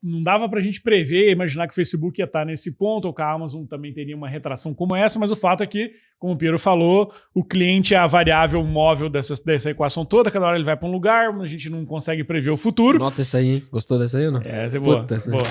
não dava pra gente prever, imaginar que o Facebook ia estar nesse ponto, ou que a Amazon também teria uma retração como essa, mas o fato é que, como o Piero falou, o cliente é a variável móvel dessa equação toda, cada hora ele vai para um lugar, a gente não consegue prever o futuro. Nota essa aí, hein? Gostou dessa aí ou não? Essa é boa. Puta, boa.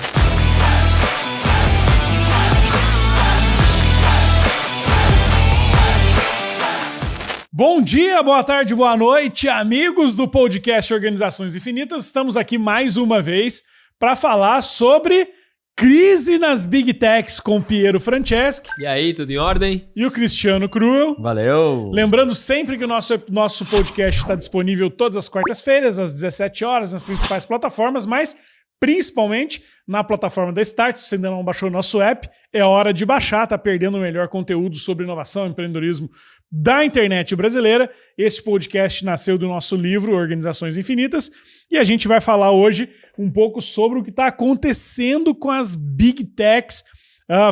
Bom dia, boa tarde, boa noite, amigos do podcast Organizações Infinitas. Estamos aqui mais uma vez para falar sobre crise nas Big Techs com Piero Franceschi. E aí, tudo em ordem? E o Cristiano Cruel. Valeu! Lembrando sempre que o nosso podcast está disponível todas as quartas-feiras, às 17 horas, nas principais plataformas, mas principalmente na plataforma da Start. Se você ainda não baixou o nosso app, é hora de baixar, tá perdendo o melhor conteúdo sobre inovação e empreendedorismo da internet brasileira. Esse podcast nasceu do nosso livro Organizações Infinitas e a gente vai falar hoje um pouco sobre o que está acontecendo com as Big Techs,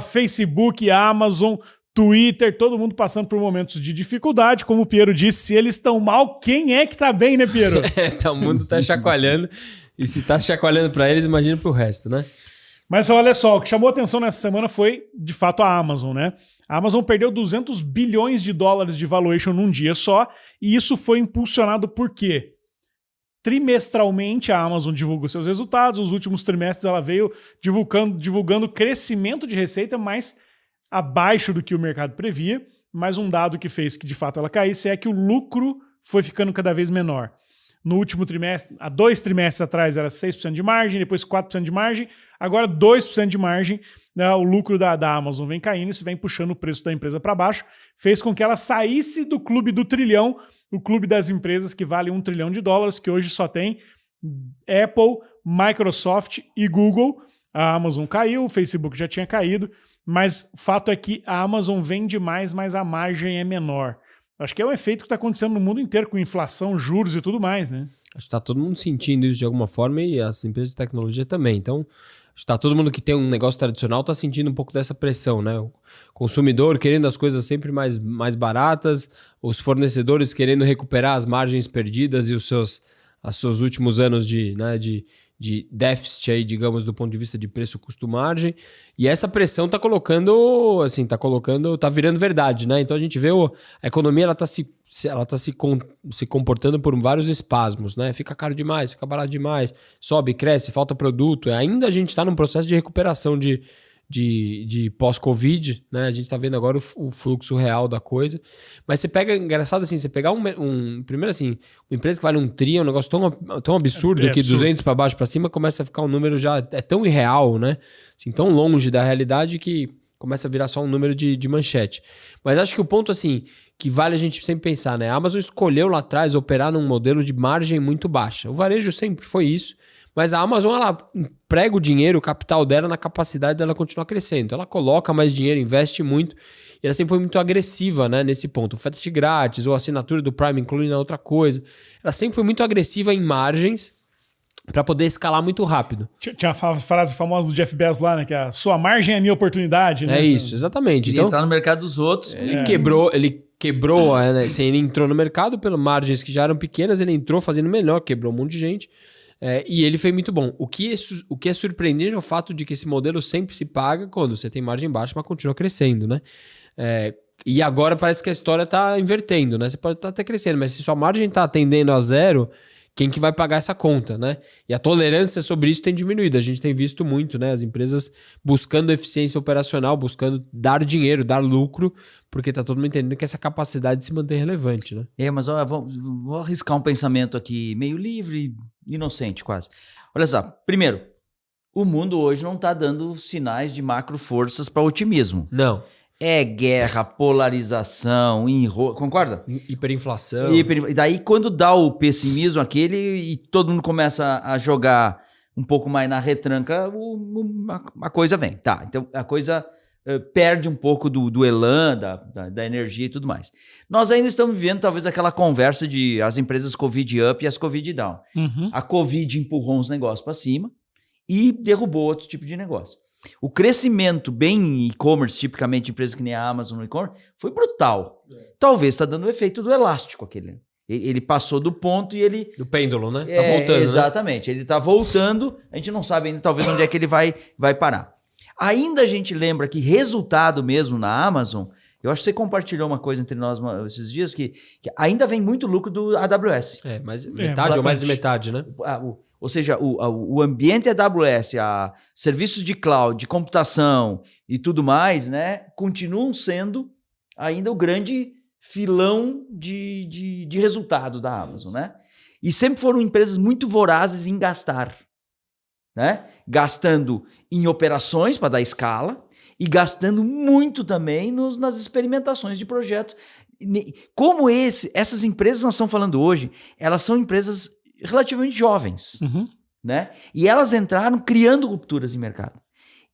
Facebook, Amazon, Twitter, todo mundo passando por momentos de dificuldade. Como o Piero disse, se eles estão mal, quem é que tá bem, né, Piero? O mundo tá chacoalhando. E se tá chacoalhando para eles, imagina pro resto, né? Mas olha só, o que chamou atenção nessa semana foi, de fato, a Amazon, né? A Amazon perdeu 200 bilhões de dólares de valuation num dia só, e isso foi impulsionado por quê? Trimestralmente a Amazon divulga seus resultados, nos últimos trimestres ela veio divulgando crescimento de receita, mas abaixo do que o mercado previa, mas um dado que fez que de fato ela caísse é que o lucro foi ficando cada vez menor. No último trimestre, há 2 trimestres atrás era 6% de margem, depois 4% de margem, agora 2% de margem, né? O lucro da Amazon vem caindo, isso vem puxando o preço da empresa para baixo, fez com que ela saísse do clube do trilhão, o clube das empresas que vale $1 trilhão, que hoje só tem Apple, Microsoft e Google. A Amazon caiu, o Facebook já tinha caído, mas o fato é que a Amazon vende mais, mas a margem é menor. Acho que é um efeito que está acontecendo no mundo inteiro, com inflação, juros e tudo mais, né? Acho que está todo mundo sentindo isso de alguma forma e as empresas de tecnologia também. Então, acho que está todo mundo que tem um negócio tradicional está sentindo um pouco dessa pressão, né? O consumidor querendo as coisas sempre mais baratas, os fornecedores querendo recuperar as margens perdidas e os seus últimos anos de déficit aí, digamos, do ponto de vista de preço, custo, margem. E essa pressão tá virando verdade, né? Então a gente vê a economia, ela tá se comportando por vários espasmos, né? Fica caro demais, fica barato demais, sobe, cresce, falta produto. Ainda a gente tá num processo de recuperação de pós-Covid, né? A gente tá vendo agora o fluxo real da coisa. Mas você pega, engraçado assim, você pegar primeiro assim, uma empresa que vale $1 trilhão, é um negócio tão absurdo que absurdo. 200 para baixo para cima começa a ficar um número já, é tão irreal, né? Assim, tão longe da realidade que começa a virar só um número de manchete. Mas acho que o ponto assim, que vale a gente sempre pensar, né? A Amazon escolheu lá atrás operar num modelo de margem muito baixa. O varejo sempre foi isso. Mas a Amazon, ela emprega o dinheiro, o capital dela na capacidade dela continuar crescendo. Então ela coloca mais dinheiro, investe muito. E ela sempre foi muito agressiva, né, nesse ponto. O frete grátis ou a assinatura do Prime inclui na outra coisa. Ela sempre foi muito agressiva em margens para poder escalar muito rápido. Tinha a frase famosa do Jeff Bezos lá, né? Que a sua margem é a minha oportunidade, né? É isso, exatamente. Queria entrar no mercado dos outros. Ele quebrou, né? Assim, ele entrou no mercado pelas margens que já eram pequenas, ele entrou fazendo melhor, quebrou um monte de gente. E ele foi muito bom. O que é surpreendente é o fato de que esse modelo sempre se paga quando você tem margem baixa, mas continua crescendo, né? E agora parece que a história está invertendo, né? Você pode estar até crescendo, mas se sua margem está tendendo a zero, quem que vai pagar essa conta, né? E a tolerância sobre isso tem diminuído. A gente tem visto muito, né? As empresas buscando eficiência operacional, buscando dar dinheiro, dar lucro, porque está todo mundo entendendo que essa capacidade de se manter relevante, né? Mas olha, vou arriscar um pensamento aqui meio livre, inocente quase. Olha só, primeiro, o mundo hoje não está dando sinais de macro forças para otimismo. Não. É guerra, polarização, concorda? Hiperinflação. E daí quando dá o pessimismo aquele e todo mundo começa a jogar um pouco mais na retranca, a coisa vem. Tá, então a coisa perde um pouco do elan, da energia e tudo mais. Nós ainda estamos vivendo talvez aquela conversa de as empresas Covid up e as Covid down. Uhum. A Covid empurrou uns negócios para cima e derrubou outro tipo de negócio. O crescimento bem e-commerce, tipicamente empresas que nem a Amazon no e-commerce, foi brutal. Talvez está dando o efeito do elástico aquele. Ele passou do ponto e ele... Do pêndulo, né? Tá voltando, exatamente. Ele tá voltando, a gente não sabe ainda talvez onde é que ele vai parar. Ainda a gente lembra que resultado mesmo na Amazon, eu acho que você compartilhou uma coisa entre nós esses dias, que ainda vem muito lucro do AWS. Mais metade ou mais de metade, né? Ou seja, o ambiente AWS, serviços de cloud, de computação e tudo mais, né, continuam sendo ainda o grande filão de resultado da Amazon, né? E sempre foram empresas muito vorazes em gastar, né? Gastando em operações para dar escala e gastando muito também nas experimentações de projetos. Como essas empresas que nós estamos falando hoje, elas são empresas relativamente jovens, né? E elas entraram criando rupturas em mercado.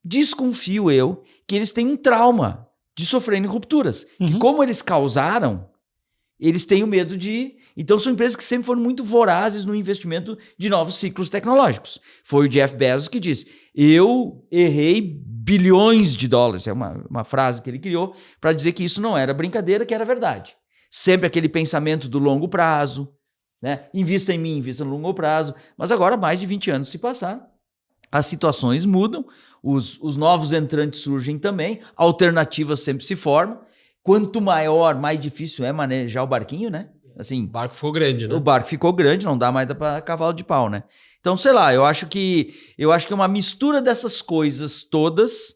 Desconfio eu que eles têm um trauma de sofrerem rupturas. Que como eles causaram, eles têm o medo de... Então são empresas que sempre foram muito vorazes no investimento de novos ciclos tecnológicos. Foi o Jeff Bezos que disse, eu errei bilhões de dólares. É uma frase que ele criou para dizer que isso não era brincadeira, que era verdade. Sempre aquele pensamento do longo prazo, né? Invista em mim, invista no longo prazo. Mas agora mais de 20 anos se passaram. As situações mudam, os novos entrantes surgem também, alternativas sempre se formam. Quanto maior, mais difícil é manejar o barquinho, né? Assim, O barco ficou grande, né? O barco ficou grande, não dá mais para cavalo de pau, né? Então, sei lá, eu acho que é uma mistura dessas coisas todas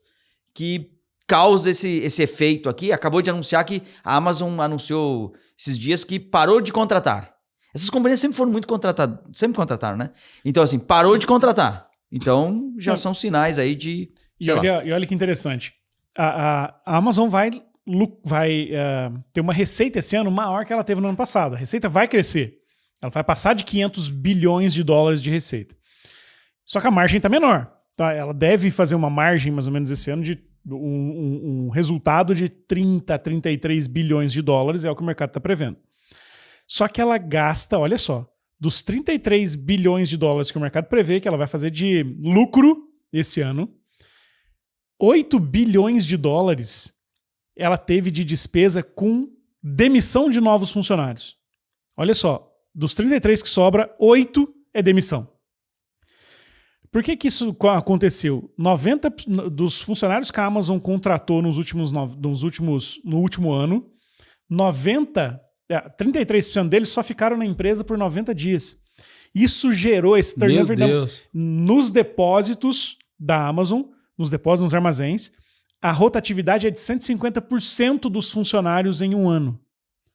que causa esse efeito aqui. Acabou de anunciar que a Amazon anunciou esses dias que parou de contratar. Essas companhias sempre foram muito contratadas, sempre contrataram, né? Então, assim, parou de contratar. Então, já são sinais aí de... E olha que interessante. A Amazon vai ter uma receita esse ano maior que ela teve no ano passado. A receita vai crescer. Ela vai passar de 500 bilhões de dólares de receita. Só que a margem está menor. Tá? Ela deve fazer uma margem, mais ou menos, esse ano de um resultado de 30, 33 bilhões de dólares, é o que o mercado está prevendo. Só que ela gasta, olha só, dos 33 bilhões de dólares que o mercado prevê que ela vai fazer de lucro esse ano, 8 bilhões de dólares ela teve de despesa com demissão de novos funcionários. Olha só, dos 33 que sobra, 8 é demissão. Por que isso aconteceu? 90 dos funcionários que a Amazon contratou no último ano, 33% deles só ficaram na empresa por 90 dias. Isso gerou esse turnover nos depósitos da Amazon, nos armazéns. A rotatividade é de 150% dos funcionários em um ano.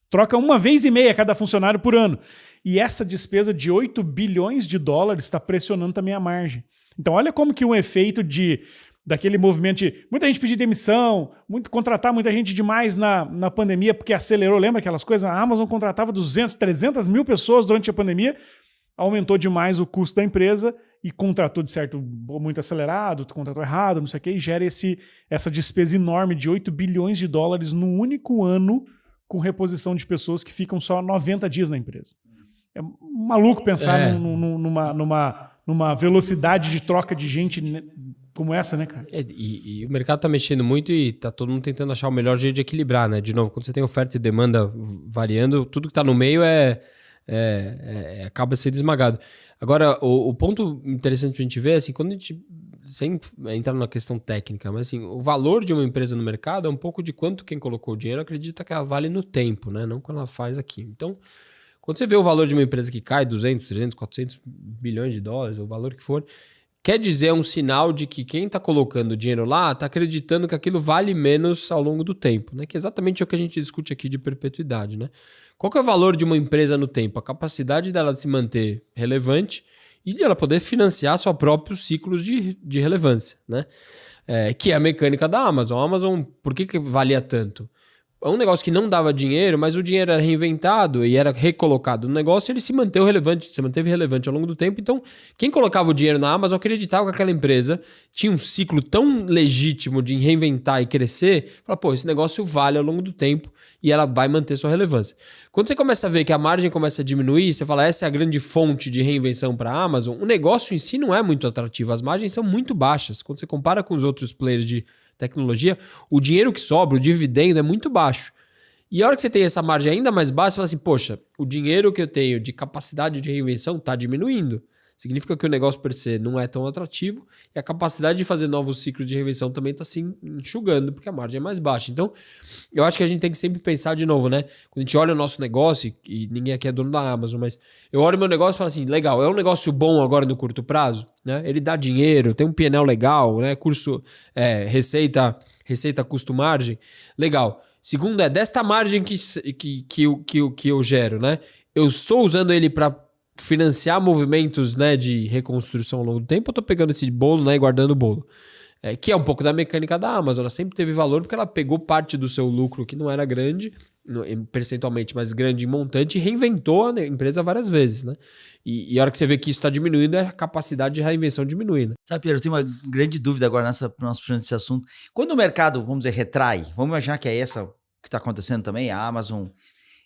Troca 1,5 vezes cada funcionário por ano. E essa despesa de 8 bilhões de dólares está pressionando também a margem. Então olha como que um efeito daquele movimento de muita gente pedir demissão, contratar muita gente demais na pandemia porque acelerou, lembra aquelas coisas? A Amazon contratava 200, 300 mil pessoas durante a pandemia, aumentou demais o custo da empresa e contratou de certo muito acelerado, contratou errado, não sei o que, e gera essa despesa enorme de 8 bilhões de dólares num único ano com reposição de pessoas que ficam só 90 dias na empresa. É maluco pensar numa velocidade de troca de gente como essa, né, cara? E o mercado tá mexendo muito e tá todo mundo tentando achar o melhor jeito de equilibrar, né? De novo, quando você tem oferta e demanda variando, tudo que tá no meio acaba sendo esmagado. Agora, o ponto interessante pra gente ver é assim, quando a gente, sem entrar na questão técnica, mas assim, o valor de uma empresa no mercado é um pouco de quanto quem colocou o dinheiro acredita que ela vale no tempo, né? Não quando ela faz aqui. Então, quando você vê o valor de uma empresa que cai 200, 300, 400 bilhões de dólares, o valor que for, quer dizer, é um sinal de que quem está colocando o dinheiro lá está acreditando que aquilo vale menos ao longo do tempo, né? Que é exatamente o que a gente discute aqui de perpetuidade, né? Qual que é o valor de uma empresa no tempo? A capacidade dela de se manter relevante e de ela poder financiar seus próprios ciclos de relevância, né? Que é a mecânica da Amazon. A Amazon, por que valia tanto? É um negócio que não dava dinheiro, mas o dinheiro era reinventado e era recolocado no negócio, ele se manteve relevante ao longo do tempo. Então, quem colocava o dinheiro na Amazon acreditava que aquela empresa tinha um ciclo tão legítimo de reinventar e crescer, fala, pô, esse negócio vale ao longo do tempo e ela vai manter sua relevância. Quando você começa a ver que a margem começa a diminuir, você fala, essa é a grande fonte de reinvenção para a Amazon, o negócio em si não é muito atrativo, as margens são muito baixas. Quando você compara com os outros players de tecnologia, o dinheiro que sobra, o dividendo é muito baixo. E a hora que você tem essa margem ainda mais baixa, você fala assim, poxa, o dinheiro que eu tenho de capacidade de reinvenção está diminuindo. Significa que o negócio per se não é tão atrativo e a capacidade de fazer novos ciclos de reinvenção também está se enxugando, porque a margem é mais baixa. Então, eu acho que a gente tem que sempre pensar de novo, né? Quando a gente olha o nosso negócio, e ninguém aqui é dono da Amazon, mas eu olho o meu negócio e falo assim, legal, é um negócio bom agora no curto prazo, né? Ele dá dinheiro, tem um P&L legal, né? Receita, custo, margem, legal. Segundo desta margem que eu gero, né? Eu estou usando ele para financiar movimentos, né, de reconstrução ao longo do tempo, eu tô pegando esse bolo, né, e guardando o bolo. Que é um pouco da mecânica da Amazon. Ela sempre teve valor porque ela pegou parte do seu lucro, que não era grande, percentualmente, mas grande em montante, e reinventou a empresa várias vezes, né? E a hora que você vê que isso está diminuindo, a capacidade de reinvenção diminui, né? Sabe, Pedro, eu tenho uma grande dúvida agora nós puxando esse assunto. Quando o mercado, vamos dizer, retrai, vamos imaginar que é essa que está acontecendo também, a Amazon.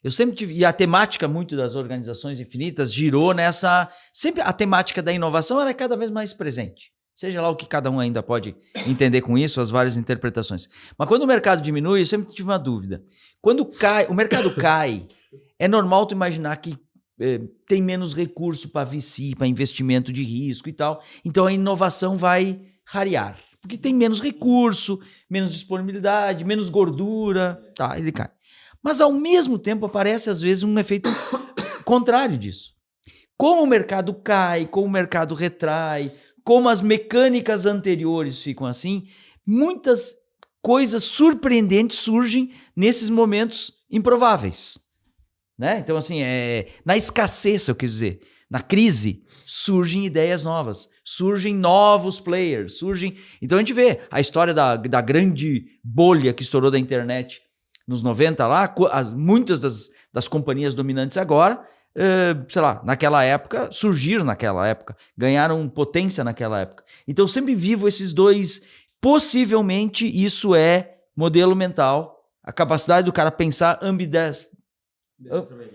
Eu sempre tive, e a temática muito das organizações infinitas girou nessa, sempre a temática da inovação ela é cada vez mais presente. Seja lá o que cada um ainda pode entender com isso, as várias interpretações. Mas quando o mercado diminui, eu sempre tive uma dúvida. Quando o mercado cai, é normal tu imaginar que tem menos recurso para VC, para investimento de risco e tal. Então a inovação vai rarear. Porque tem menos recurso, menos disponibilidade, menos gordura, tá, ele cai. Mas, ao mesmo tempo, aparece, às vezes, um efeito contrário disso. Como o mercado cai, como o mercado retrai, como as mecânicas anteriores ficam assim, muitas coisas surpreendentes surgem nesses momentos improváveis. Né? Então, assim, na escassez, eu quis dizer, na crise, surgem ideias novas, surgem novos players, Então, a gente vê a história da grande bolha que estourou da internet nos 90 lá, muitas das companhias dominantes agora, sei lá, surgiram naquela época, ganharam potência naquela época. Então, eu sempre vivo esses dois. Possivelmente, isso é modelo mental, a capacidade do cara pensar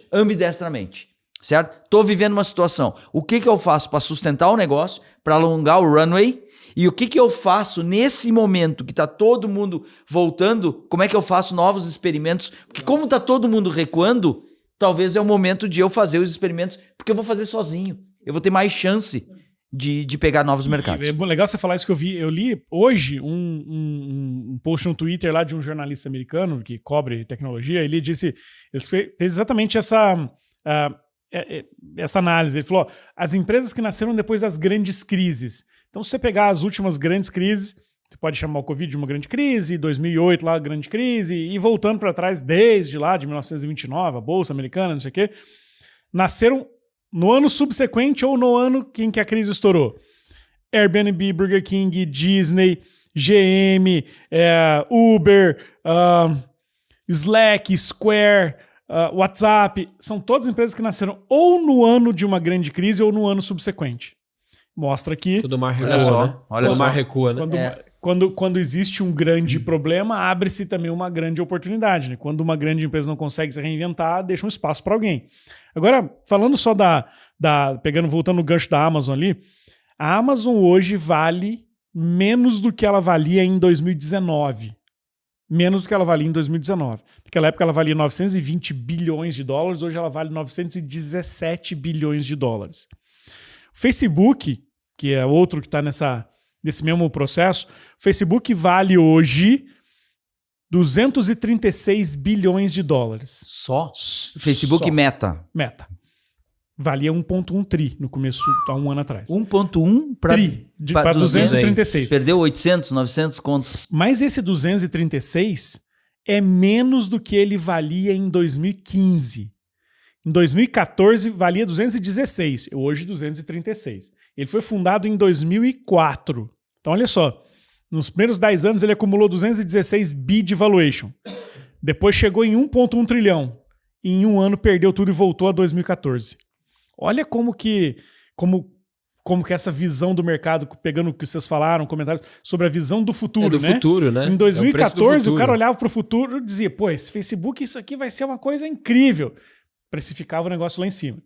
ambidestramente. Certo? Estou vivendo uma situação. O que eu faço para sustentar o negócio, para alongar o runway? E o que eu faço nesse momento que está todo mundo voltando? Como é que eu faço novos experimentos? Porque como está todo mundo recuando, talvez é o momento de eu fazer os experimentos, porque eu vou fazer sozinho. Eu vou ter mais chance de pegar novos mercados. É legal você falar isso que eu li hoje um post no Twitter lá de um jornalista americano que cobre tecnologia. Ele fez exatamente essa análise. Ele falou, as empresas que nasceram depois das grandes crises. Então, se você pegar as últimas grandes crises, você pode chamar o Covid de uma grande crise, 2008 lá, grande crise, e voltando para trás desde lá, de 1929, a Bolsa Americana, não sei o quê, nasceram no ano subsequente ou no ano em que a crise estourou. Airbnb, Burger King, Disney, GM, Uber, Slack, Square, WhatsApp, são todas empresas que nasceram ou no ano de uma grande crise ou no ano subsequente. Mostra que... Tudo mais recua, né? Olha só. Mais recua, né? Quando existe um grande problema, abre-se também uma grande oportunidade. Né? Quando uma grande empresa não consegue se reinventar, deixa um espaço para alguém. Agora, falando só voltando no gancho da Amazon ali, a Amazon hoje vale menos do que ela valia em 2019. Menos do que ela valia em 2019. Naquela época ela valia 920 bilhões de dólares, hoje ela vale 917 bilhões de dólares. O Facebook, que é outro que está nesse mesmo processo, o Facebook vale hoje 236 bilhões de dólares. Só? Facebook Só. Meta. Valia 1,1 tri no começo, há um ano atrás. 1,1 para 236. Perdeu 800, 900 conto. Mas esse 236 é menos do que ele valia em 2015. Em 2014 valia 216, hoje 236. Ele foi fundado em 2004. Então olha só, nos primeiros 10 anos ele acumulou 216 bi de valuation. Depois chegou em 1,1 trilhão. E em um ano perdeu tudo e voltou a 2014. Olha como que essa visão do mercado, pegando o que vocês falaram, comentários sobre a visão do futuro, né? Futuro, né? Em 2014 o cara olhava para o futuro e dizia, pô, esse Facebook, isso aqui vai ser uma coisa incrível. Precificava o negócio lá em cima.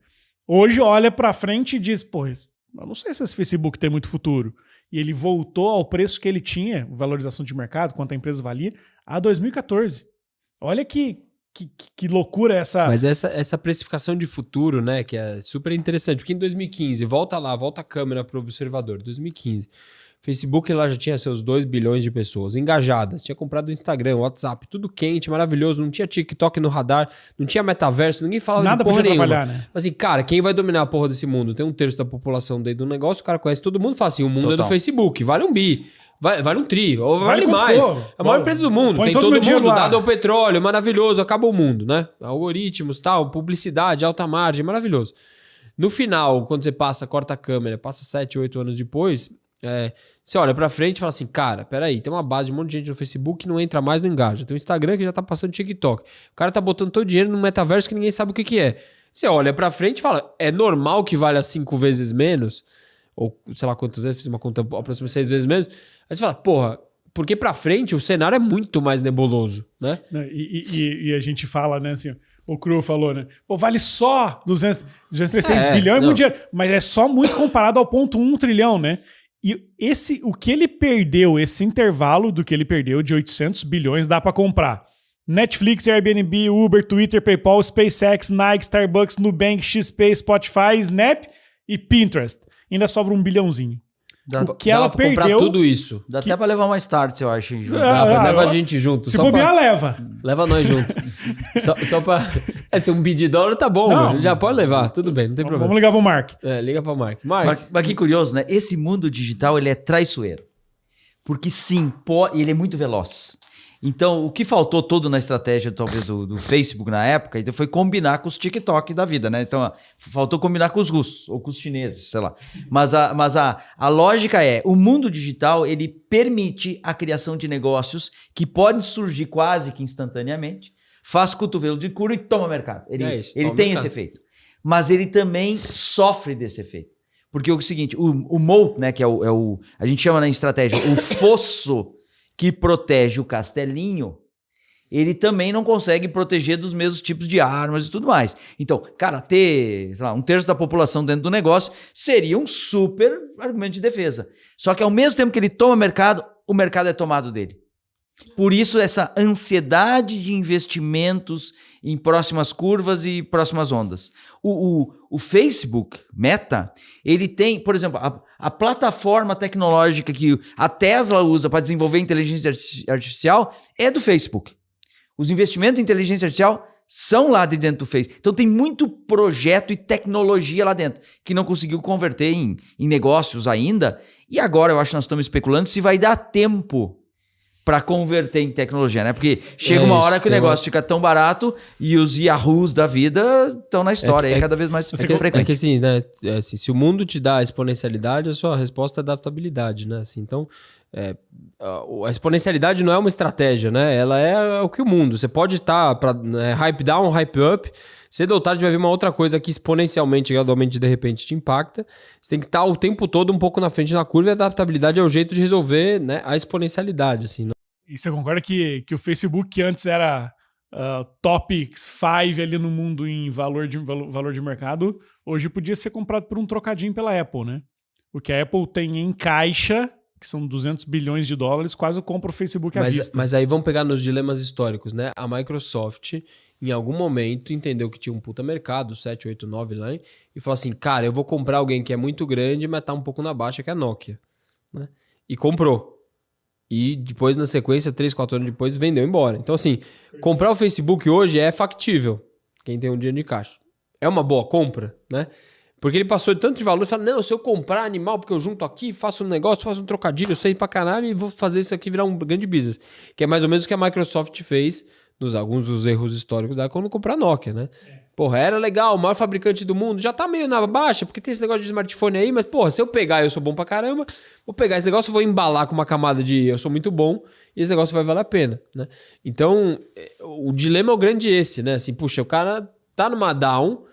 Hoje olha para frente e diz, pô, eu não sei se esse Facebook tem muito futuro. E ele voltou ao preço que ele tinha, valorização de mercado, quanto a empresa valia, a 2014. Olha que Que loucura essa... Mas essa precificação de futuro, né, que é super interessante, porque em 2015, volta a câmera para o observador, 2015, Facebook lá já tinha seus 2 bilhões de pessoas engajadas, tinha comprado o Instagram, o WhatsApp, tudo quente, maravilhoso, não tinha TikTok no radar, não tinha metaverso, ninguém falava Nada de porra nenhuma. Né? Mas assim, cara, quem vai dominar a porra desse mundo? Tem 1/3 da população dentro do negócio, o cara conhece todo mundo, fala assim, o mundo é do Facebook, vale um bi. Vale um tri, ou vale mais. É a maior empresa do mundo. Tem todo mundo, dado ao petróleo, maravilhoso, acaba o mundo, né? Algoritmos, tal, publicidade, alta margem, maravilhoso. No final, quando você corta a câmera, passa 7, 8 anos depois, você olha pra frente e fala assim, cara, peraí, tem uma base de um monte de gente no Facebook que não entra mais, não engaja. Tem o Instagram que já tá passando TikTok. O cara tá botando todo o dinheiro no metaverso que ninguém sabe o que é. Você olha pra frente e fala, é normal que valha 5 vezes menos? Ou sei lá quantas vezes, fiz uma conta aproximadamente 6 vezes menos. Aí você fala, porra, porque pra frente o cenário é muito mais nebuloso, né? E a gente fala, né, assim, o Cru falou, né? Pô, vale só 236 bilhões é muito dinheiro, mas é só muito comparado ao 0,1 trilhão, né? E o que ele perdeu, esse intervalo do que ele perdeu de 800 bilhões dá pra comprar. Netflix, Airbnb, Uber, Twitter, PayPal, SpaceX, Nike, Starbucks, Nubank, XP, Spotify, Snap e Pinterest. Ainda sobra 1 bilhãozinho. O que ela perdeu... comprar tudo isso. Dá até pra levar uma Start, eu acho. Leva a gente junto. Se bobear, leva. Leva nós junto. só pra... se um bid de dólar tá bom. Não, já pode levar. Tudo bem, não tem problema. Vamos ligar pro Mark. Liga pro Mark. Mas que curioso, né? Esse mundo digital, ele é traiçoeiro. Porque sim, ele é muito veloz. Então, o que faltou todo na estratégia, talvez, do Facebook na época, então, foi combinar com os TikTok da vida, né? Então, faltou combinar com os russos ou com os chineses, sei lá. Mas a lógica é, o mundo digital, ele permite a criação de negócios que podem surgir quase que instantaneamente, faz cotovelo de cura e toma mercado. Ele tem esse efeito. Mas ele também sofre desse efeito. Porque é o seguinte, o moat, né, que a gente chama na estratégia, o fosso que protege o castelinho, ele também não consegue proteger dos mesmos tipos de armas e tudo mais. Então, cara, ter, sei lá, 1/3 da população dentro do negócio seria um super argumento de defesa. Só que ao mesmo tempo que ele toma mercado, o mercado é tomado dele. Por isso, essa ansiedade de investimentos em próximas curvas e próximas ondas. O Facebook, Meta, ele tem, por exemplo, a plataforma tecnológica que a Tesla usa para desenvolver inteligência artificial é do Facebook. Os investimentos em inteligência artificial são lá de dentro do Facebook. Então tem muito projeto e tecnologia lá dentro que não conseguiu converter em negócios ainda. E agora eu acho que nós estamos especulando se vai dar tempo para converter em tecnologia, né? Porque chega uma hora que o negócio fica tão barato e os Yahoos da vida estão na história, cada vez mais frequente. É que assim, né? Se o mundo te dá exponencialidade, a sua resposta é adaptabilidade, né? Assim, então, a exponencialidade não é uma estratégia, né? Ela é o que o mundo. Você pode estar para hype down, hype up. Cedo ou tarde vai vir uma outra coisa que exponencialmente, gradualmente, de repente te impacta. Você tem que estar o tempo todo um pouco na frente da curva e a adaptabilidade é o jeito de resolver, né, a exponencialidade. Assim, né? E você concorda que o Facebook, que antes era top 5 ali no mundo em valor de mercado, hoje podia ser comprado por um trocadinho pela Apple, né? O que a Apple tem em caixa, que são 200 bilhões de dólares, quase compra o Facebook à vista. Mas aí vamos pegar nos dilemas históricos, né? A Microsoft, em algum momento, entendeu que tinha um puta mercado, 7, 8, 9 lá, e falou assim, cara, eu vou comprar alguém que é muito grande, mas tá um pouco na baixa, que é a Nokia. Né? E comprou. E depois, na sequência, 3, 4 anos depois, vendeu embora. Então, assim, comprar o Facebook hoje é factível. Quem tem um dinheiro de caixa. É uma boa compra, né? Porque ele passou de tanto de valor e fala, não, se eu comprar animal, porque eu junto aqui, faço um negócio, faço um trocadilho, eu sei pra caralho e vou fazer isso aqui virar um grande business. Que é mais ou menos o que a Microsoft fez, alguns dos erros históricos dela, quando comprar a Nokia, né? Porra, era legal, o maior fabricante do mundo, já tá meio na baixa, porque tem esse negócio de smartphone aí, mas, porra, se eu pegar, eu sou bom pra caramba, vou pegar esse negócio, vou embalar com uma camada de eu sou muito bom, e esse negócio vai valer a pena, né? Então, o dilema é o grande esse, né? Assim, puxa, o cara tá numa down,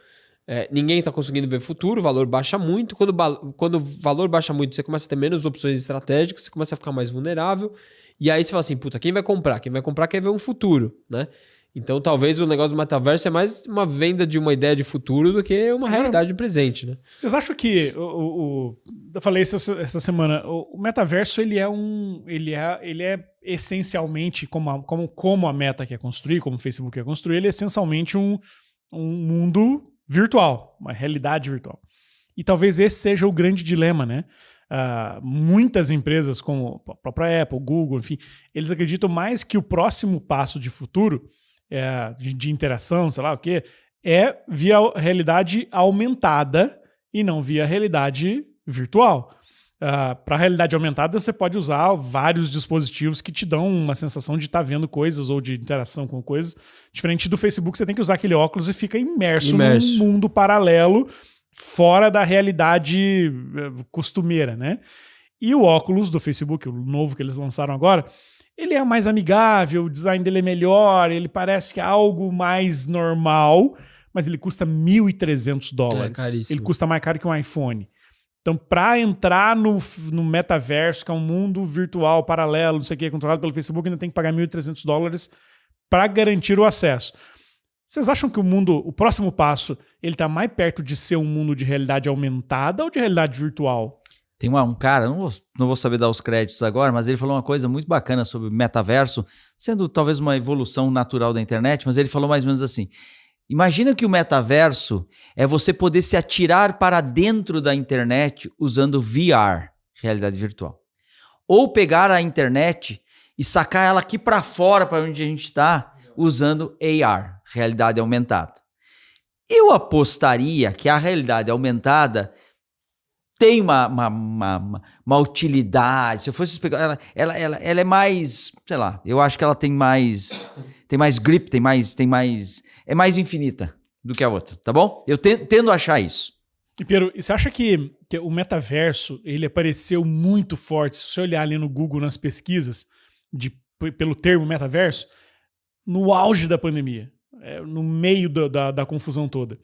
ninguém tá conseguindo ver futuro, o valor baixa muito, quando o valor baixa muito, você começa a ter menos opções estratégicas, você começa a ficar mais vulnerável, e aí você fala assim, puta, quem vai comprar? Quem vai comprar quer ver um futuro, né? Então, talvez o negócio do metaverso é mais uma venda de uma ideia de futuro do que uma realidade presente, né? Vocês acham que eu falei isso essa semana, o metaverso ele é essencialmente, como a Meta quer construir, como o Facebook quer construir, ele é essencialmente um mundo virtual, uma realidade virtual. E talvez esse seja o grande dilema, né? Muitas empresas, como a própria Apple, Google, enfim, eles acreditam mais que o próximo passo de futuro, de interação, sei lá o quê, é via realidade aumentada e não via realidade virtual. Para a realidade aumentada, você pode usar vários dispositivos que te dão uma sensação de estar vendo coisas ou de interação com coisas. Diferente do Facebook, você tem que usar aquele óculos e fica imerso num mundo paralelo, fora da realidade costumeira, né? E o óculos do Facebook, o novo que eles lançaram agora, ele é mais amigável, o design dele é melhor, ele parece que é algo mais normal, mas ele custa $1.300. Ele custa mais caro que um iPhone. Então, para entrar no metaverso, que é um mundo virtual paralelo, não sei o que, controlado pelo Facebook, ainda tem que pagar $1.300 para garantir o acesso. Vocês acham que o próximo passo, ele está mais perto de ser um mundo de realidade aumentada ou de realidade virtual? Tem um cara, não vou saber dar os créditos agora, mas ele falou uma coisa muito bacana sobre o metaverso, sendo talvez uma evolução natural da internet, mas ele falou mais ou menos assim: imagina que o metaverso é você poder se atirar para dentro da internet usando VR, realidade virtual. Ou pegar a internet e sacar ela aqui para fora, para onde a gente está, usando AR, realidade aumentada. Eu apostaria que a realidade aumentada tem uma utilidade. Se eu fosse explicar, ela é mais, sei lá, eu acho que ela tem mais grip, é mais infinita do que a outra, tá bom? Eu tendo a achar isso. E Piero, você acha que o metaverso, ele apareceu muito forte, se você olhar ali no Google, nas pesquisas, pelo termo metaverso, no auge da pandemia, no meio da confusão toda.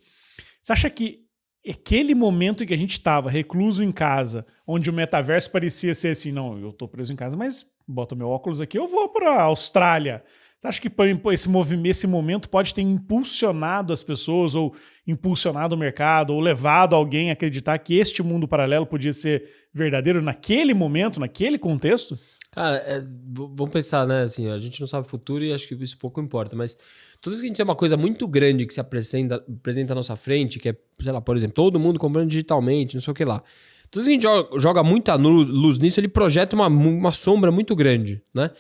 Você acha que aquele momento em que a gente estava recluso em casa, onde o metaverso parecia ser assim, não, eu tô preso em casa, mas boto meu óculos aqui, eu vou para a Austrália. Você acha que esse momento pode ter impulsionado as pessoas, ou impulsionado o mercado, ou levado alguém a acreditar que este mundo paralelo podia ser verdadeiro naquele momento, naquele contexto? Cara, vamos pensar, né? Assim, a gente não sabe o futuro e acho que isso pouco importa, mas toda vez que a gente tem uma coisa muito grande que se apresenta à nossa frente, que é, sei lá, por exemplo, todo mundo comprando digitalmente, não sei o que lá. Toda vez que a gente joga muita luz nisso, ele projeta uma sombra muito grande, né?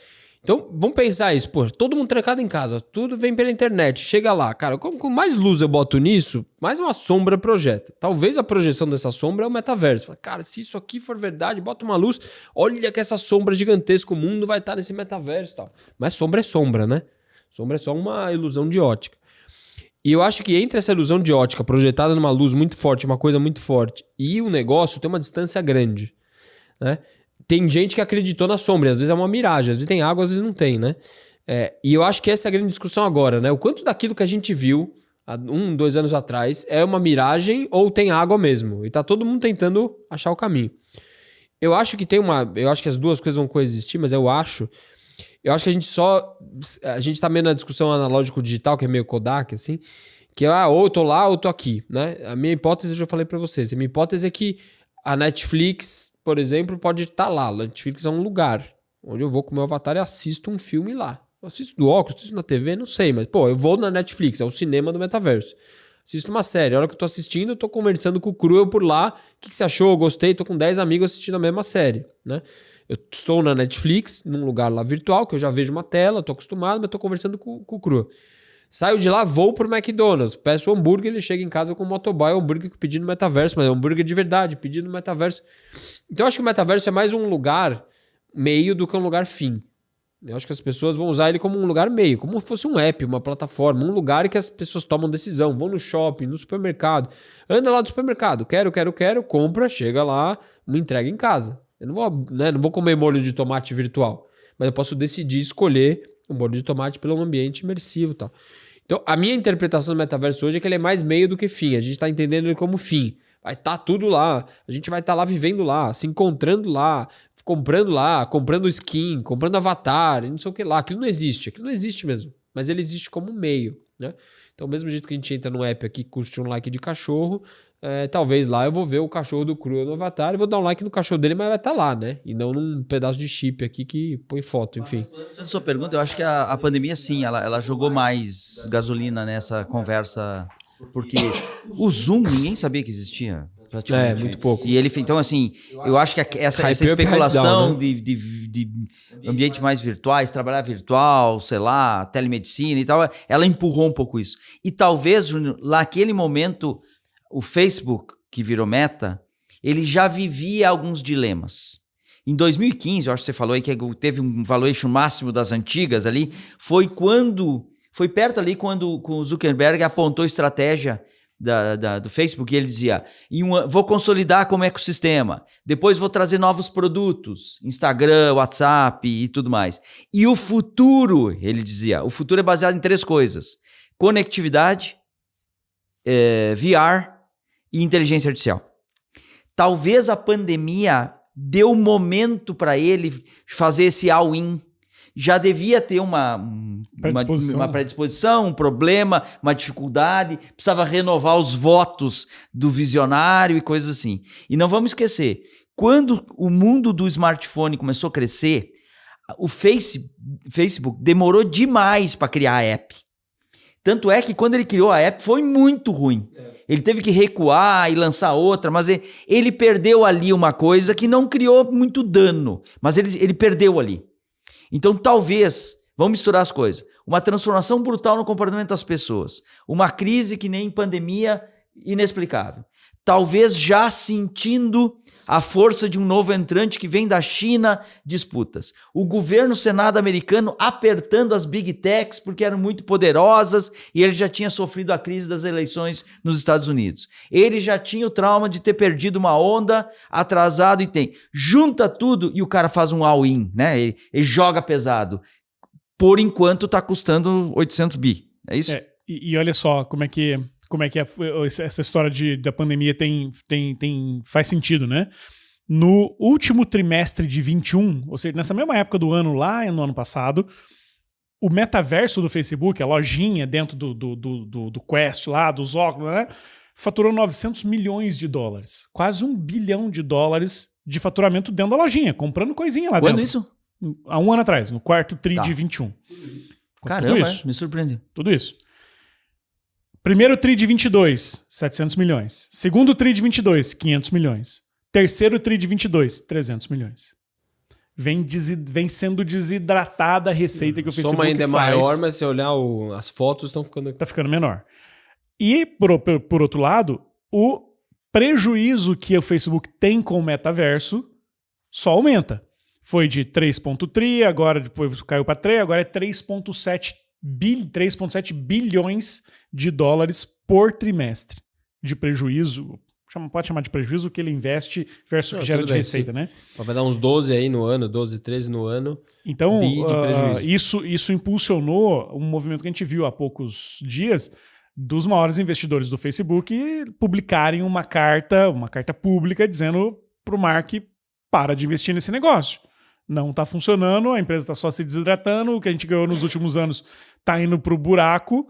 Então, vamos pensar isso. Pô, todo mundo trancado em casa, tudo vem pela internet, chega lá. Cara, com mais luz eu boto nisso, mais uma sombra projeta. Talvez a projeção dessa sombra é o metaverso. Cara, se isso aqui for verdade, bota uma luz, olha que essa sombra gigantesca, o mundo vai estar nesse metaverso e tal. Mas sombra é sombra, né? Sombra é só uma ilusão de ótica. E eu acho que entre essa ilusão de ótica projetada numa luz muito forte, uma coisa muito forte, e o negócio tem uma distância grande, né? Tem gente que acreditou na sombra, às vezes é uma miragem, às vezes tem água, às vezes não tem, né? E eu acho que essa é a grande discussão agora, né? O quanto daquilo que a gente viu há 2 anos atrás é uma miragem ou tem água mesmo. E tá todo mundo tentando achar o caminho. Eu acho que eu acho que as duas coisas vão coexistir, mas eu acho que a gente tá meio na discussão analógico-digital, que é meio Kodak, assim, que ou eu tô lá ou eu tô aqui, né? A minha hipótese, eu já falei pra vocês, a minha hipótese é que a Netflix, por exemplo, pode estar lá. A Netflix é um lugar onde eu vou com o meu avatar e assisto um filme lá. Eu assisto do óculos, assisto na TV, não sei, mas, pô, eu vou na Netflix, é o cinema do metaverso. Assisto uma série, a hora que eu tô assistindo, eu tô conversando com o Cruel por lá. O que você achou? Eu gostei, tô com 10 amigos assistindo a mesma série, né? Eu estou na Netflix, num lugar lá virtual, que eu já vejo uma tela, tô acostumado, mas tô conversando com o Cruel. Saio de lá, vou pro McDonald's, peço um hambúrguer, ele chega em casa com um motoboy, um hambúrguer que eu pedi no metaverso, mas é um hambúrguer de verdade, pedido no metaverso. Então eu acho que o metaverso é mais um lugar meio do que um lugar fim. Eu acho que as pessoas vão usar ele como um lugar meio, como se fosse um app, uma plataforma, um lugar que as pessoas tomam decisão, vão no shopping, no supermercado, anda lá do supermercado, quero, compra, chega lá, me entrega em casa. Eu não vou comer molho de tomate virtual, mas eu posso decidir escolher o molho de tomate pelo ambiente imersivo e tal. Então, a minha interpretação do metaverso hoje é que ele é mais meio do que fim. A gente está entendendo ele como fim. Vai estar tudo lá. A gente vai estar lá vivendo lá, se encontrando lá, comprando skin, comprando avatar, não sei o que lá. Aquilo não existe mesmo. Mas ele existe como meio. né? Então, mesmo jeito que a gente entra no app aqui, curte um like de cachorro, talvez lá eu vou ver o cachorro do Crua no avatar e vou dar um like no cachorro dele, mas vai estar lá, né? E não num pedaço de chip aqui que põe foto, enfim. A sua pergunta, eu acho que a pandemia, sim, ela jogou mais gasolina nessa conversa, porque o Zoom, ninguém sabia que existia. Muito pouco. E ele, então, assim, eu acho que essa especulação de ambientes mais virtuais, trabalhar virtual, sei lá, telemedicina e tal, ela empurrou um pouco isso. E talvez, Júnior, naquele momento, o Facebook, que virou Meta, ele já vivia alguns dilemas. Em 2015, eu acho que você falou aí que teve um valuation máximo das antigas ali, foi perto ali quando o Zuckerberg apontou estratégia do Facebook, e ele dizia, vou consolidar como ecossistema, depois vou trazer novos produtos, Instagram, WhatsApp e tudo mais. E o futuro, ele dizia, o futuro é baseado em 3 coisas, conectividade, VR e inteligência artificial. Talvez a pandemia deu um momento para ele fazer esse all-in. Já devia ter uma predisposição, um problema, uma dificuldade, precisava renovar os votos do visionário e coisas assim. E não vamos esquecer, quando o mundo do smartphone começou a crescer, o Facebook demorou demais para criar a app. Tanto é que quando ele criou a app foi muito ruim. Ele teve que recuar e lançar outra, mas ele perdeu ali uma coisa que não criou muito dano, mas ele perdeu ali. Então, talvez, vamos misturar as coisas, uma transformação brutal no comportamento das pessoas, uma crise que nem pandemia inexplicável. Talvez já sentindo a força de um novo entrante que vem da China, disputas. O governo Senado americano apertando as big techs porque eram muito poderosas e ele já tinha sofrido a crise das eleições nos Estados Unidos. Ele já tinha o trauma de ter perdido uma onda, atrasado e tem. Junta tudo e o cara faz um all-in, né? Ele joga pesado. Por enquanto está custando 800 bi. É isso? E olha só como é que essa história da pandemia faz sentido, né? No último trimestre de 21, ou seja, nessa mesma época do ano, lá no ano passado, o metaverso do Facebook, a lojinha dentro do Quest lá, dos óculos, né? Faturou 900 milhões de dólares. Quase $1 bilhão de faturamento dentro da lojinha, comprando coisinha lá dentro. Quando isso? Há um ano atrás, no quarto tri de 21. Caramba, me surpreendeu. Tudo isso. Primeiro tri de 22, 700 milhões. Segundo tri de 22, 500 milhões. Terceiro tri de 22, 300 milhões. Vem sendo desidratada a receita que o Facebook faz. Soma ainda é maior, mas se olhar as fotos estão ficando... Tá ficando menor. E, por outro lado, o prejuízo que o Facebook tem com o metaverso só aumenta. Foi de 3,3, agora depois caiu para 3, agora é 3,7 bilhões de dólares por trimestre de prejuízo. Pode chamar de prejuízo o que ele investe versus o que gera de receita, né? Vai dar uns 12 aí no ano, 12, 13 no ano. Então, isso impulsionou um movimento que a gente viu há poucos dias dos maiores investidores do Facebook publicarem uma carta pública dizendo para o Mark, para de investir nesse negócio. Não está funcionando, a empresa está só se desidratando, o que a gente ganhou nos últimos anos está indo para o buraco.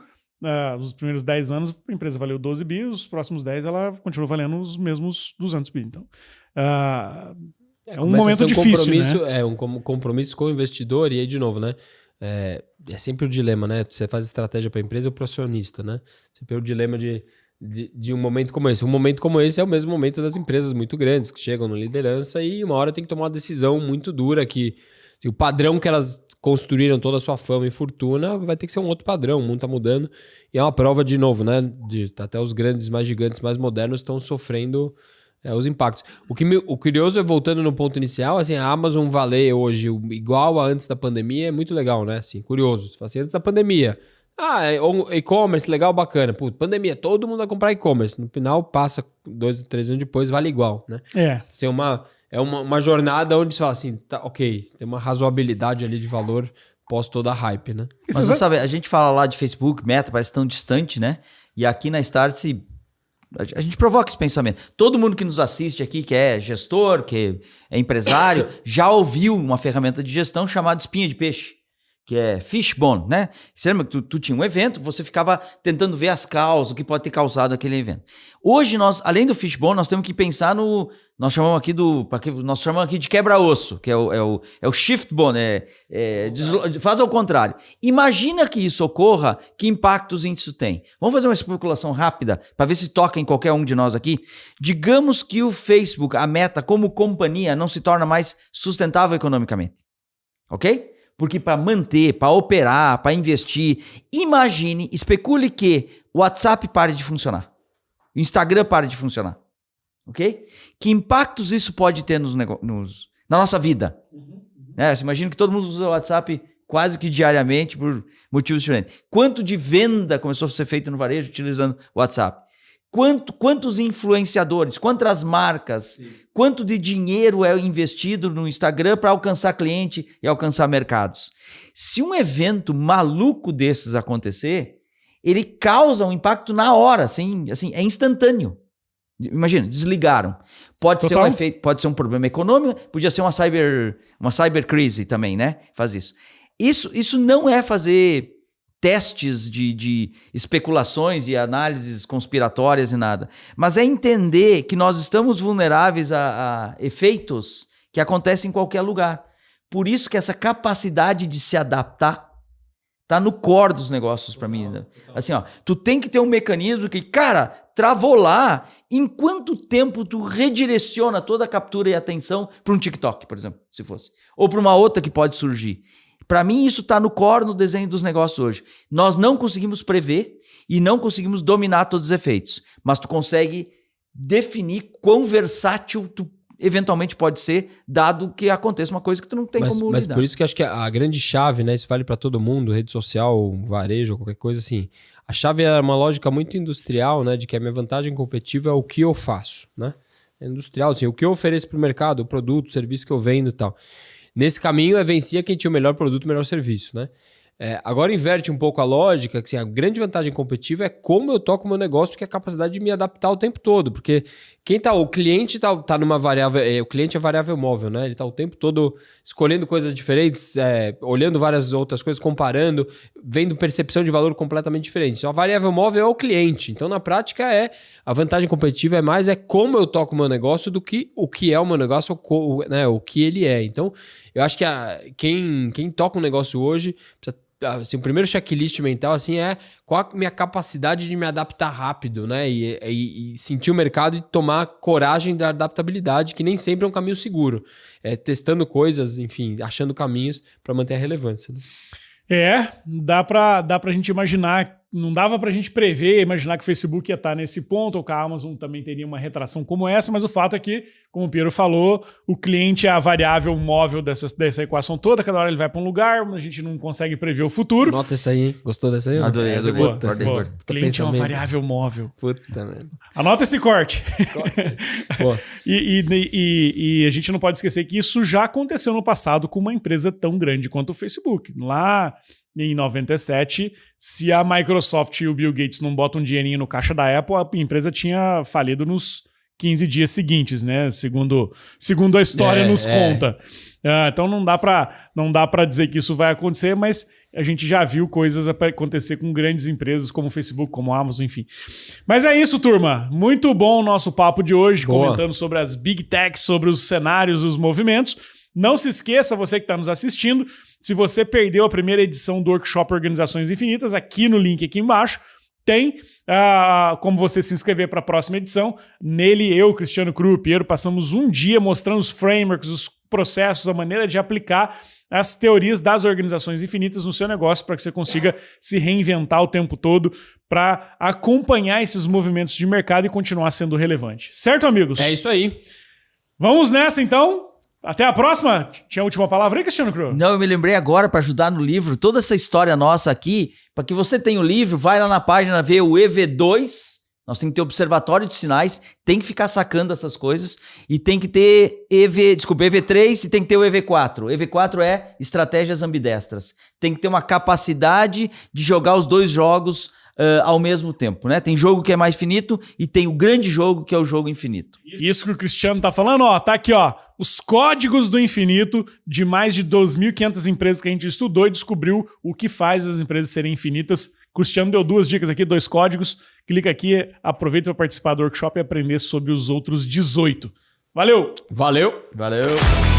Nos primeiros 10 anos a empresa valeu 12 bi, os próximos 10 ela continua valendo os mesmos 200 bi. Então, é um momento difícil, né? É um compromisso com o investidor e aí, de novo, né? É sempre o dilema, né? Você faz estratégia para a empresa ou para o acionista, né? Sempre o dilema de um momento como esse. Um momento como esse é o mesmo momento das empresas muito grandes que chegam na liderança e uma hora tem que tomar uma decisão muito dura que o padrão que elas construíram toda a sua fama e fortuna vai ter que ser um outro padrão, o mundo está mudando e é uma prova de novo, né? Até os grandes, mais gigantes, mais modernos estão sofrendo os impactos. O curioso é, voltando no ponto inicial, assim, a Amazon valer hoje igual a antes da pandemia é muito legal, né? Assim, curioso. Você fala assim, antes da pandemia, e-commerce, legal, bacana. Pô, pandemia, todo mundo vai comprar e-commerce. No final, passa 2, 3 anos depois, vale igual, né? Assim, é uma jornada onde você fala assim, tá, ok, tem uma razoabilidade ali de valor pós toda a hype, né? Mas você sabe, a gente fala lá de Facebook, Meta, parece tão distante, né? E aqui na Startse, a gente provoca esse pensamento. Todo mundo que nos assiste aqui, que é gestor, que é empresário, já ouviu uma ferramenta de gestão chamada espinha de peixe. que é Fishbone, né? Você lembra que tu tinha um evento, você ficava tentando ver as causas, o que pode ter causado aquele evento. Hoje, nós, além do Fishbone, nós temos que pensar no... Nós chamamos aqui de quebra-osso, que é o Shiftbone, faz ao contrário. Imagina que isso ocorra, que impactos isso tem. Vamos fazer uma especulação rápida, para ver se toca em qualquer um de nós aqui. Digamos que o Facebook, a Meta, como companhia, não se torna mais sustentável economicamente. Ok? Porque para manter, para operar, para investir, especule que o WhatsApp pare de funcionar. O Instagram pare de funcionar. Ok? Que impactos isso pode ter na nossa vida? Você imagina que todo mundo usa o WhatsApp quase que diariamente por motivos diferentes. Quanto de venda começou a ser feito no varejo utilizando o WhatsApp? Quantos influenciadores, quantas marcas, quanto de dinheiro é investido no Instagram para alcançar cliente e alcançar mercados? Se um evento maluco desses acontecer, ele causa um impacto na hora, assim, é instantâneo. Imagina, desligaram. Pode ser um efeito, pode ser um problema econômico, podia ser uma cybercrise também, né? Faz isso. Isso não é fazer testes de especulações e análises conspiratórias e nada. Mas é entender que nós estamos vulneráveis a efeitos que acontecem em qualquer lugar. Por isso que essa capacidade de se adaptar tá no core dos negócios para mim. Né? Assim, tu tem que ter um mecanismo que, cara, travou lá, em quanto tempo tu redireciona toda a captura e atenção para um TikTok, por exemplo, se fosse. Ou para uma outra que pode surgir. Para mim, isso está no core no desenho dos negócios hoje. Nós não conseguimos prever e não conseguimos dominar todos os efeitos, mas tu consegue definir quão versátil tu eventualmente pode ser, dado que aconteça uma coisa que tu não tem como lidar. Mas por isso que acho que a grande chave, né, isso vale para todo mundo, rede social, varejo, qualquer coisa assim. A chave é uma lógica muito industrial, né, de que a minha vantagem competitiva é o que eu faço, né? É industrial, assim, o que eu ofereço para o mercado, o produto, o serviço que eu vendo e tal. Nesse caminho, vencia quem tinha o melhor produto, o melhor serviço, né? Agora inverte um pouco a lógica, que assim, a grande vantagem competitiva é como eu toco o meu negócio, que é a capacidade de me adaptar o tempo todo, porque o cliente tá numa variável, o cliente é variável móvel, né? Ele tá o tempo todo escolhendo coisas diferentes, olhando várias outras coisas, comparando, vendo percepção de valor completamente diferente. Então a variável móvel é o cliente. Então na prática a vantagem competitiva é como eu toco o meu negócio do que o que é o meu negócio, né? O que ele é. Então eu acho que quem toca um negócio hoje precisa. Assim, o primeiro checklist mental assim, qual a minha capacidade de me adaptar rápido, né? E sentir o mercado e tomar coragem da adaptabilidade, que nem sempre é um caminho seguro. Testando coisas, enfim, achando caminhos para manter a relevância. Né? Dá pra gente imaginar, não dava pra gente prever, imaginar que o Facebook ia estar nesse ponto, ou que a Amazon também teria uma retração como essa, mas o fato é que, como o Piero falou, o cliente é a variável móvel dessa equação toda, cada hora ele vai pra um lugar, a gente não consegue prever o futuro. Nota essa aí, hein? Gostou dessa aí? Adorei. O cliente é uma variável móvel. Puta merda. Anota esse corte. E a gente não pode esquecer que isso já aconteceu no passado com uma empresa tão grande quanto o Facebook. Lá em 97, se a Microsoft e o Bill Gates não botam um dinheirinho no caixa da Apple, a empresa tinha falido nos 15 dias seguintes, né? Segundo a história nos conta. Então não dá pra dizer que isso vai acontecer, mas a gente já viu coisas acontecer com grandes empresas como o Facebook, como a Amazon, enfim. Mas é isso, turma. Muito bom o nosso papo de hoje, comentando sobre as Big Techs, sobre os cenários, os movimentos. Não se esqueça, você que está nos assistindo, se você perdeu a primeira edição do Workshop Organizações Infinitas, aqui no link aqui embaixo, tem como você se inscrever para a próxima edição. Nele, eu, Cristiano Cru e Piero, passamos um dia mostrando os frameworks, os processos, a maneira de aplicar as teorias das organizações infinitas no seu negócio para que você consiga se reinventar o tempo todo para acompanhar esses movimentos de mercado e continuar sendo relevante. Certo, amigos? É isso aí. Vamos nessa, então. Até a próxima. Tinha a última palavra aí, Cristiano Cru? Não, eu me lembrei agora para ajudar no livro, toda essa história nossa aqui, para que você tenha o livro, vai lá na página ver o EV2, nós temos que ter observatório de sinais, tem que ficar sacando essas coisas, e tem que ter EV3 e tem que ter o EV4. O EV4 é estratégias ambidestras. Tem que ter uma capacidade de jogar os dois jogos ao mesmo tempo, né? Tem jogo que é mais finito e tem o grande jogo que é o jogo infinito. Isso que o Cristiano tá falando, ó, tá aqui, ó. os códigos do infinito de mais de 2.500 empresas que a gente estudou e descobriu o que faz as empresas serem infinitas. Cristiano deu 2 dicas aqui, 2 códigos. Clica aqui, aproveita para participar do workshop e aprender sobre os outros 18. Valeu! Valeu! Valeu!